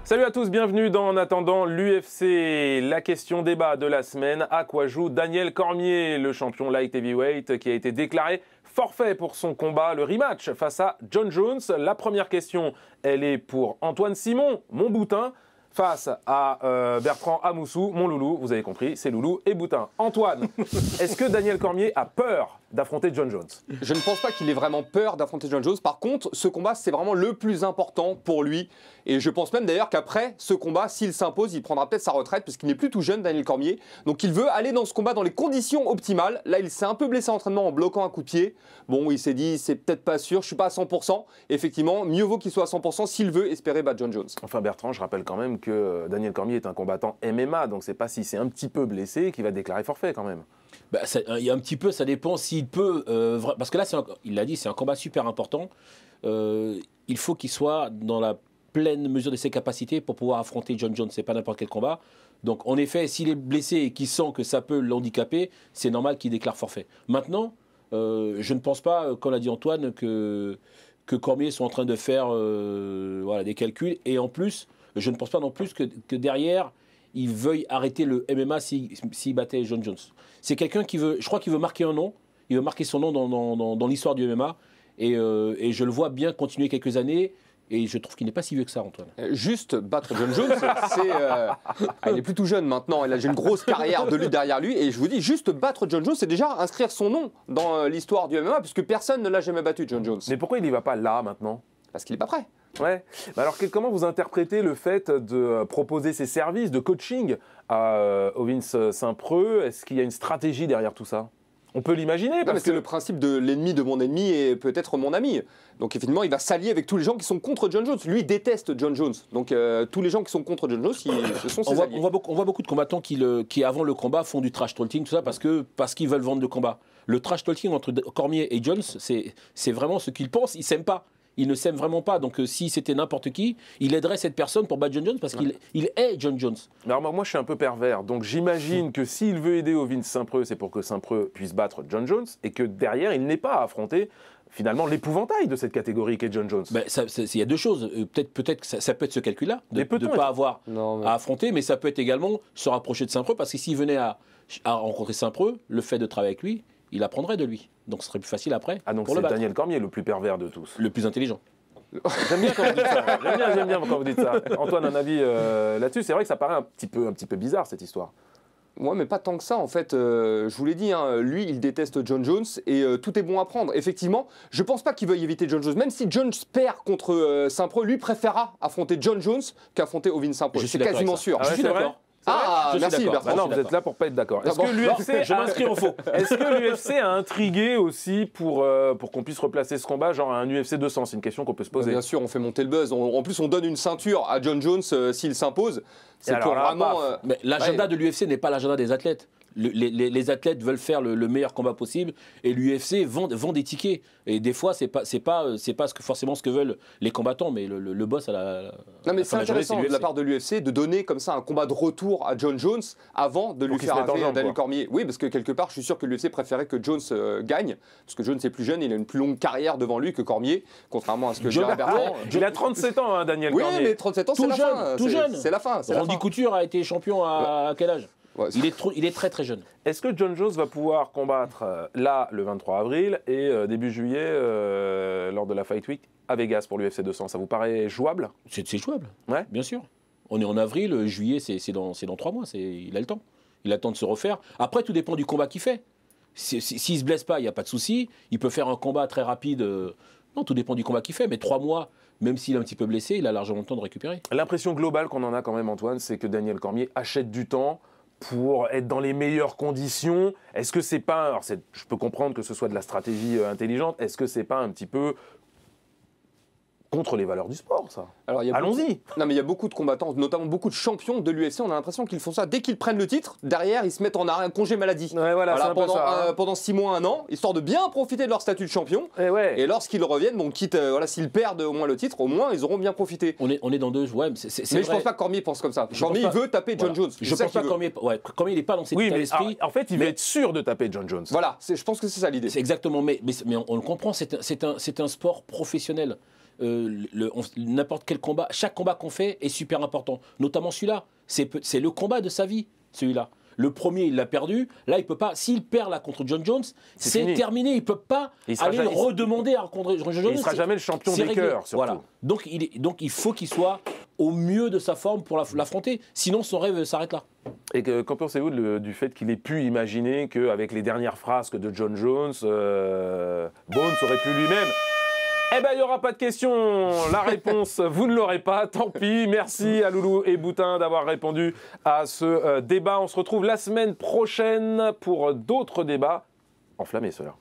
Salut à tous, bienvenue dans En attendant l'UFC. La question débat de la semaine, à quoi joue Daniel Cormier, le champion light heavyweight qui a été déclaré forfait pour son combat, le rematch face à Jon Jones. La première question, elle est pour Antoine Simon, mon boutin, face à Bertrand Amoussou, mon loulou. Vous avez compris, c'est loulou et boutin. Antoine, est-ce que Daniel Cormier a peur d'affronter Jon Jones? Je ne pense pas qu'il ait vraiment peur d'affronter Jon Jones. Par contre, ce combat, c'est vraiment le plus important pour lui. Et je pense même d'ailleurs qu'après ce combat, s'il s'impose, il prendra peut-être sa retraite parce qu'il n'est plus tout jeune, Daniel Cormier. Donc il veut aller dans ce combat dans les conditions optimales. Là, il s'est un peu blessé à l'entraînement en bloquant un coup de pied. Bon, il s'est dit, c'est peut-être pas sûr, je suis pas à 100%. Effectivement, mieux vaut qu'il soit à 100% s'il veut espérer battre Jon Jones. Enfin Bertrand, je rappelle quand même que Daniel Cormier est un combattant MMA, donc c'est pas si c'est un petit peu blessé qu'il va déclarer forfait quand même. Bah, il y a un petit peu, ça dépend s'il peut. Parce que là, il l'a dit, c'est un combat super important. Il faut qu'il soit dans la pleine mesure de ses capacités pour pouvoir affronter Jon Jones. C'est pas n'importe quel combat. Donc, en effet, s'il est blessé et qu'il sent que ça peut l'handicaper, c'est normal qu'il déclare forfait. Maintenant, je ne pense pas, comme l'a dit Antoine, que Cormier soit en train de faire voilà, des calculs. Et en plus, je ne pense pas non plus que derrière, il veuille arrêter le MMA s'il battait Jon Jones. C'est quelqu'un qui veut, je crois qu'il veut marquer un nom, il veut marquer son nom dans l'histoire du MMA, et je le vois bien continuer quelques années, et je trouve qu'il n'est pas si vieux que ça, Antoine. Juste battre Jon Jones, il est plus tout jeune maintenant, il a une grosse carrière de lutte derrière lui, et je vous dis, juste battre Jon Jones, c'est déjà inscrire son nom dans l'histoire du MMA, puisque personne ne l'a jamais battu, Jon Jones. Mais pourquoi il n'y va pas là maintenant? Parce qu'il n'est pas prêt. Ouais. Alors comment vous interprétez le fait de proposer ses services de coaching à Ovins Saint-Preux? Est-ce qu'il y a une stratégie derrière tout ça? On peut l'imaginer. Parce que c'est le principe de l'ennemi de mon ennemi et peut-être mon ami. Donc effectivement, il va s'allier avec tous les gens qui sont contre Jon Jones. Lui déteste Jon Jones. Donc tous les gens qui sont contre Jon Jones, ce sont ses alliés. On voit beaucoup de combattants qui avant le combat, font du trash talking, tout ça, parce qu'ils veulent vendre le combat. Le trash talking entre Cormier et Jones, c'est vraiment ce qu'ils pensent. Ils s'aiment pas. Il ne s'aime vraiment pas, donc si c'était n'importe qui, il aiderait cette personne pour battre Jon Jones parce qu'il est Jon Jones. Alors moi je suis un peu pervers, donc j'imagine que s'il veut aider Ovins Saint-Preux, c'est pour que Saint-Preux puisse battre Jon Jones et que derrière il n'ait pas à affronter finalement l'épouvantail de cette catégorie qu'est Jon Jones. Ben, il y a deux choses, peut-être que ça peut être ce calcul-là, de ne pas avoir à affronter, mais ça peut être également se rapprocher de Saint-Preux parce que s'il venait à rencontrer Saint-Preux, le fait de travailler avec lui, il apprendrait de lui. Donc ce serait plus facile après. Ah donc c'est Daniel Cormier le plus pervers de tous. Le plus intelligent. J'aime bien quand vous dites ça. J'aime bien quand vous dites ça. Antoine, un avis là-dessus? C'est vrai que ça paraît un petit peu bizarre cette histoire. Ouais, mais pas tant que ça en fait. Je vous l'ai dit, hein, lui il déteste Jon Jones et tout est bon à prendre. Effectivement, je pense pas qu'il veuille éviter Jon Jones. Même si Jones perd contre Saint-Preux, lui préférera affronter Jon Jones qu'affronter Ovins Saint-Preux. C'est quasiment sûr. Ah ouais, je suis d'accord. Merci Bertrand. Bah non, vous êtes là pour pas être d'accord. Est-ce que l'UFC, je m'inscris en faux. Est-ce que l'UFC a intrigué aussi pour qu'on puisse replacer ce combat, genre un UFC 200? C'est une question qu'on peut se poser. Bien sûr, on fait monter le buzz. En plus, on donne une ceinture à Jon Jones s'il s'impose. C'est pour vraiment. Mais l'agenda de l'UFC n'est pas l'agenda des athlètes. Les athlètes veulent faire le meilleur combat possible et l'UFC vend des tickets. Et des fois, c'est pas forcément ce que veulent les combattants, mais le boss à la. Non, mais c'est intéressant de la part de l'UFC de donner comme ça un combat de retour à Jon Jones avant de lui faire arriver Daniel Cormier. Oui, parce que quelque part, je suis sûr que l'UFC préférait que Jones gagne, parce que Jones est plus jeune, il a une plus longue carrière devant lui que Cormier, contrairement à ce que dirait Bertrand. Il a 37 ans, hein, Daniel Cormier. Oui, mais 37 ans, c'est la fin. Tout jeune. C'est la fin. Randy Couture a été champion à quel âge? Ouais, il est très très jeune. Est-ce que Jon Jones va pouvoir combattre là le 23 avril et début juillet lors de la Fight Week à Vegas pour l'UFC 200? Ça vous paraît jouable? C'est jouable, ouais. Bien sûr. On est en avril, juillet c'est dans 3 mois, il a le temps. Il a le temps de se refaire. Après tout dépend du combat qu'il fait. S'il ne se blesse pas, il n'y a pas de souci. Il peut faire un combat très rapide. Non, tout dépend du combat qu'il fait. Mais 3 mois, même s'il est un petit peu blessé, il a largement le temps de récupérer. L'impression globale qu'on en a quand même, Antoine, c'est que Daniel Cormier achète du temps pour être dans les meilleures conditions. Est-ce que c'est pas... Alors je peux comprendre que ce soit de la stratégie intelligente. Est-ce que c'est pas un petit peu contre les valeurs du sport, ça? Allons-y. Non, mais il y a beaucoup de combattants, notamment beaucoup de champions de l'UFC, on a l'impression qu'ils font ça. Dès qu'ils prennent le titre, derrière, ils se mettent en arrêt, congé maladie. Ouais, voilà, pendant 6 mois, 1 an, histoire de bien profiter de leur statut de champion. Et lorsqu'ils reviennent, bon, quitte, s'ils perdent au moins le titre, au moins, ils auront bien profité. On est dans deux... Ouais, mais je pense pas que Cormier pense comme ça. Cormier, il veut taper Jon Jones. Je pense pas que Cormier... Ouais, Cormier, il n'est pas dans cet état d'esprit. En fait, il veut être sûr de taper Jon Jones. Voilà, je pense que c'est ça l'idée. Exactement, mais on le comprend, c'est un sport professionnel. n'importe quel combat, chaque combat qu'on fait est super important, notamment celui-là. C'est le combat de sa vie, celui-là. Le premier, il l'a perdu. Là, il peut pas. S'il perd là contre John Jones, c'est terminé. Il peut pas aller redemander à rencontrer John Jones. Il ne sera jamais le champion des cœurs, surtout. Voilà. Donc, il faut qu'il soit au mieux de sa forme pour l'affronter. Sinon, son rêve s'arrête là. Et qu'en pensez-vous du fait qu'il ait pu imaginer qu'avec les dernières frasques de John Jones, Bones aurait pu lui-même... Eh bien, il n'y aura pas de question. La réponse, vous ne l'aurez pas. Tant pis. Merci à Loulou et Boutin d'avoir répondu à ce débat. On se retrouve la semaine prochaine pour d'autres débats enflammés, ceux-là.